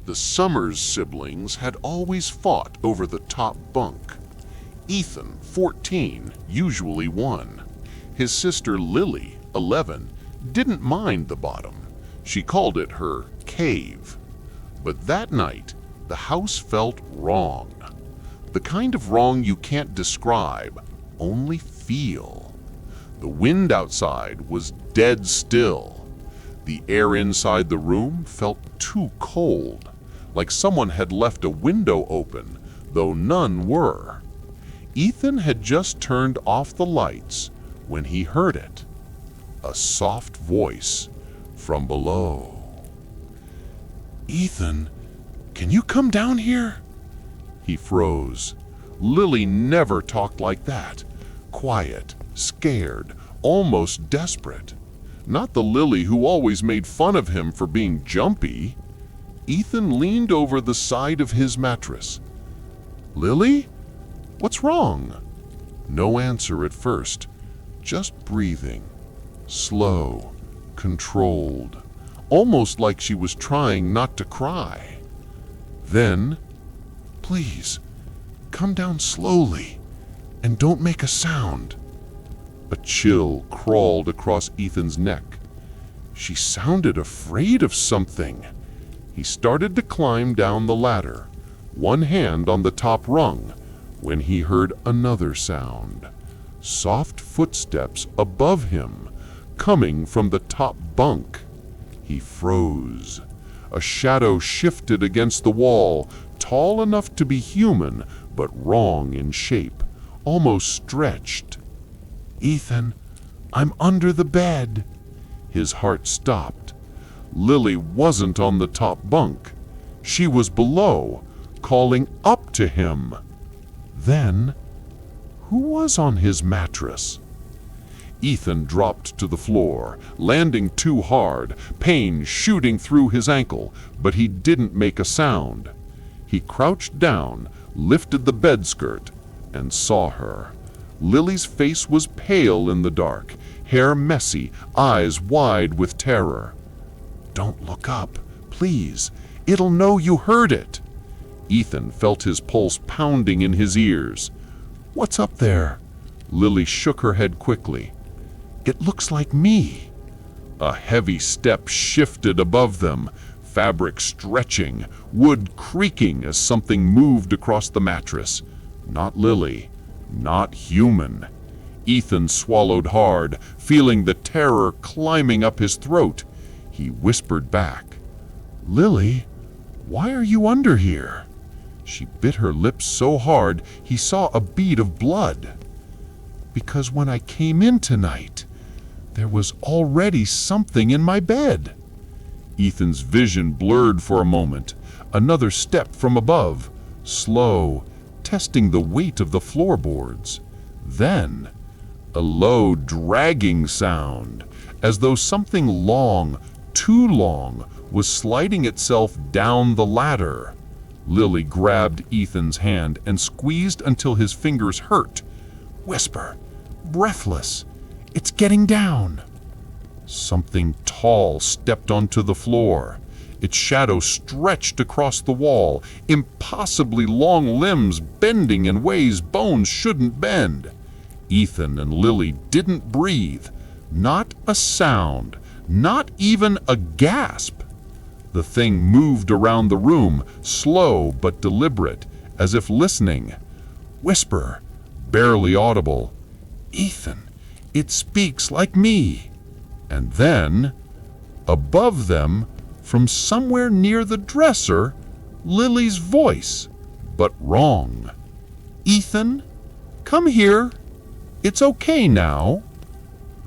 The Summers siblings had always fought over the top bunk. Ethan, 14, usually won. His sister Lily, 11, didn't mind the bottom. She called it her cave. But that night, the house felt wrong. The kind of wrong you can't describe, only feel. The wind outside was dead still. The air inside the room felt too cold, like someone had left a window open, though none were. Ethan had just turned off the lights when he heard it. A soft voice from below. "Ethan, can you come down here?" He froze. Lily never talked like that. Quiet, scared, almost desperate. Not the Lily who always made fun of him for being jumpy. Ethan leaned over the side of his mattress. "Lily? What's wrong?" No answer at first, just breathing. Slow, controlled, almost like she was trying not to cry. Then, "Please, come down slowly and don't make a sound." A chill crawled across Ethan's neck. She sounded afraid of something. He started to climb down the ladder, one hand on the top rung, when he heard another sound. Soft footsteps above him, coming from the top bunk. He froze. A shadow shifted against the wall, tall enough to be human, but wrong in shape, almost stretched. "Ethan, I'm under the bed." His heart stopped. Lily wasn't on the top bunk. She was below, calling up to him. Then, who was on his mattress? Ethan dropped to the floor, landing too hard, pain shooting through his ankle, but he didn't make a sound. He crouched down, lifted the bed skirt, and saw her. Lily's face was pale in the dark, hair messy, eyes wide with terror. "Don't look up, please. It'll know you heard it." Ethan felt his pulse pounding in his ears. "What's up there?" Lily shook her head quickly. "It looks like me." A heavy step shifted above them, fabric stretching, wood creaking as something moved across the mattress. Not Lily, not human. Ethan swallowed hard, feeling the terror climbing up his throat. He whispered back, "Lily, why are you under here?" She bit her lips so hard he saw a bead of blood. "Because when I came in tonight, there was already something in my bed." Ethan's vision blurred for a moment. Another step from above, slow, testing the weight of the floorboards. Then, a low, dragging sound, as though something long, too long, was sliding itself down the ladder. Lily grabbed Ethan's hand and squeezed until his fingers hurt. "Whisper, breathless, it's getting down." Something tall stepped onto the floor. Its shadow stretched across the wall, impossibly long limbs bending in ways bones shouldn't bend. Ethan and Lily didn't breathe. Not a sound, not even a gasp. The thing moved around the room, slow but deliberate, as if listening. Whisper, barely audible, "Ethan, it speaks like me." And then, above them, from somewhere near the dresser, Lily's voice, but wrong. "Ethan, come here. It's okay now."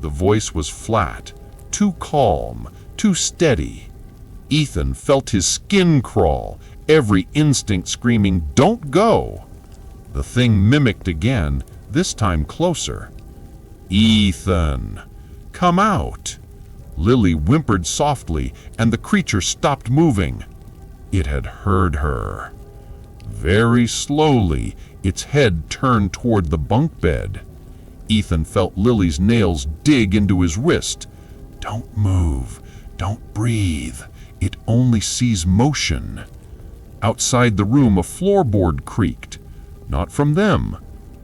The voice was flat, too calm, too steady. Ethan felt his skin crawl, every instinct screaming, "Don't go!" The thing mimicked again, this time closer. "Ethan, come out!" Lily whimpered softly, and the creature stopped moving. It had heard her. Very slowly, its head turned toward the bunk bed. Ethan felt Lily's nails dig into his wrist. "Don't move. Don't breathe. It only sees motion." Outside the room, a floorboard creaked. Not from them,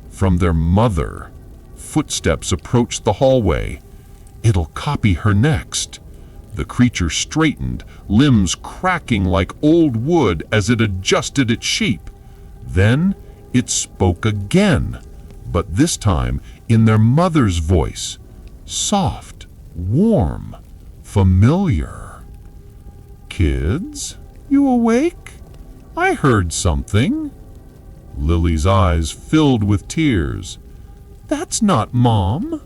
from their mother. Footsteps approached the hallway. It'll copy her next. The creature straightened, limbs cracking like old wood as it adjusted its shape. Then it spoke again, but this time in their mother's voice. Soft, warm, familiar. "Kids, you awake? I heard something." Lily's eyes filled with tears. "That's not Mom."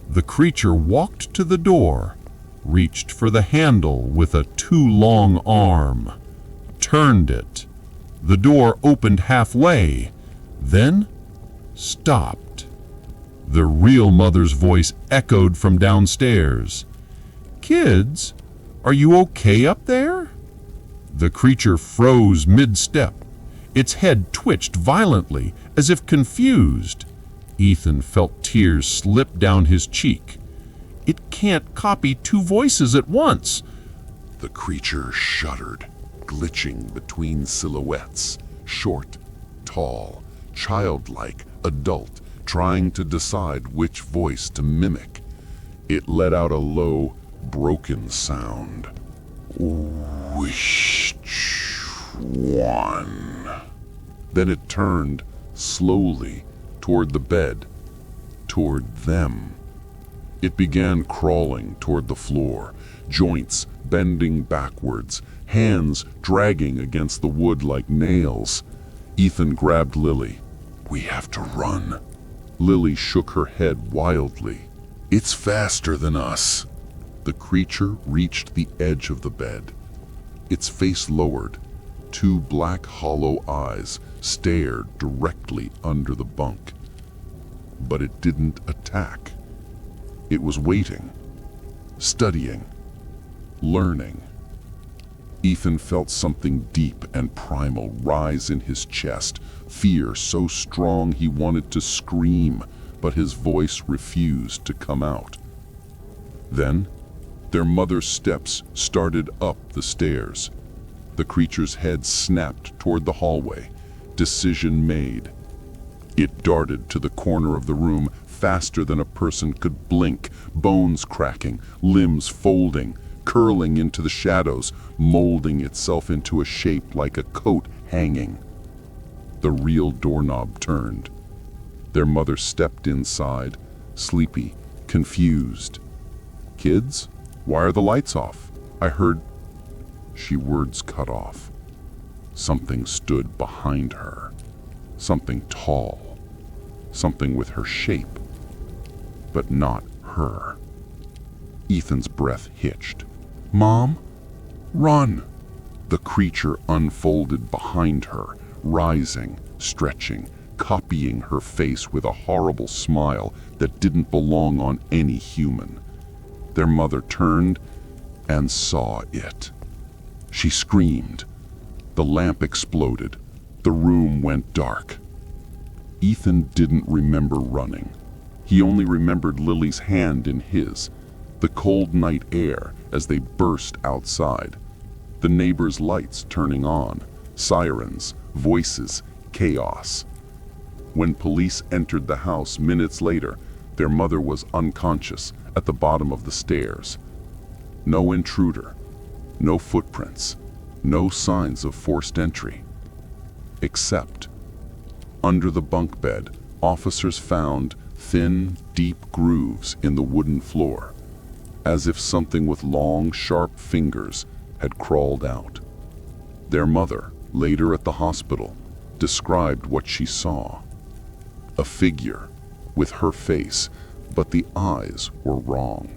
The creature walked to the door, reached for the handle with a too long arm, turned it. The door opened halfway, then stopped. The real mother's voice echoed from downstairs. "Kids, are you okay up there?" The creature froze mid-step. Its head twitched violently, as if confused. Ethan felt tears slip down his cheek. It can't copy two voices at once. The creature shuddered, glitching between silhouettes, short, tall, childlike, adult, trying to decide which voice to mimic. It let out a low, broken sound. Which one? Then it turned slowly toward the bed, toward them. It began crawling toward the floor, joints bending backwards, hands dragging against the wood like nails. Ethan grabbed Lily. "We have to run." Lily shook her head wildly. "It's faster than us." The creature reached the edge of the bed. Its face lowered. Two black hollow eyes stared directly under the bunk. But it didn't attack. It was waiting, studying, learning. Ethan felt something deep and primal rise in his chest, fear so strong he wanted to scream, but his voice refused to come out. Then, their mother's steps started up the stairs. The creature's head snapped toward the hallway. Decision made. It darted to the corner of the room faster than a person could blink, bones cracking, limbs folding, curling into the shadows, molding itself into a shape like a coat hanging. The real doorknob turned. Their mother stepped inside, sleepy, confused. "Kids, why are the lights off? I heard..." Words cut off. Something stood behind her. Something tall. Something with her shape. But not her. Ethan's breath hitched. "Mom, run!" The creature unfolded behind her, rising, stretching, copying her face with a horrible smile that didn't belong on any human. Their mother turned and saw it. She screamed. The lamp exploded. The room went dark. Ethan didn't remember running. He only remembered Lily's hand in his, the cold night air as they burst outside, the neighbors' lights turning on, sirens, voices, chaos. When police entered the house minutes later, their mother was unconscious at the bottom of the stairs. No intruder, no footprints, no signs of forced entry. Except, under the bunk bed, officers found thin, deep grooves in the wooden floor, as if something with long, sharp fingers had crawled out. Their mother, later at the hospital, described what she saw. A figure, with her face, but the eyes were wrong,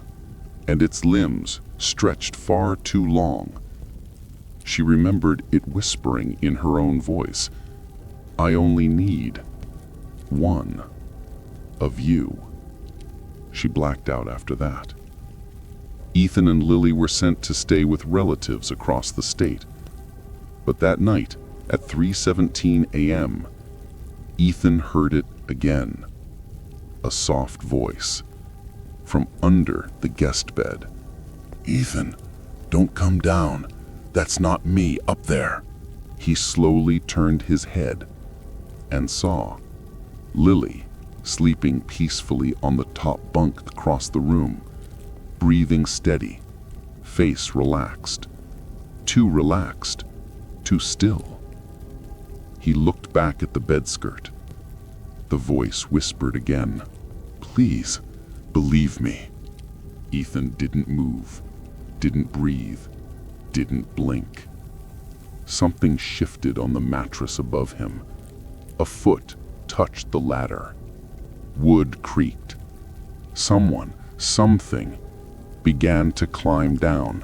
and its limbs stretched far too long. She remembered it whispering in her own voice, "I only need one of you." She blacked out after that. Ethan and Lily were sent to stay with relatives across the state. But that night, at 3:17 a.m., Ethan heard it again. A soft voice from under the guest bed. "Ethan, don't come down. That's not me up there." He slowly turned his head and saw Lily sleeping peacefully on the top bunk across the room, breathing steady, face relaxed. Too relaxed, too still. He looked back at the bedskirt. The voice whispered again, "Please, believe me." Ethan didn't move, didn't breathe, didn't blink. Something shifted on the mattress above him. A foot touched the ladder. Wood creaked. Someone, something, began to climb down.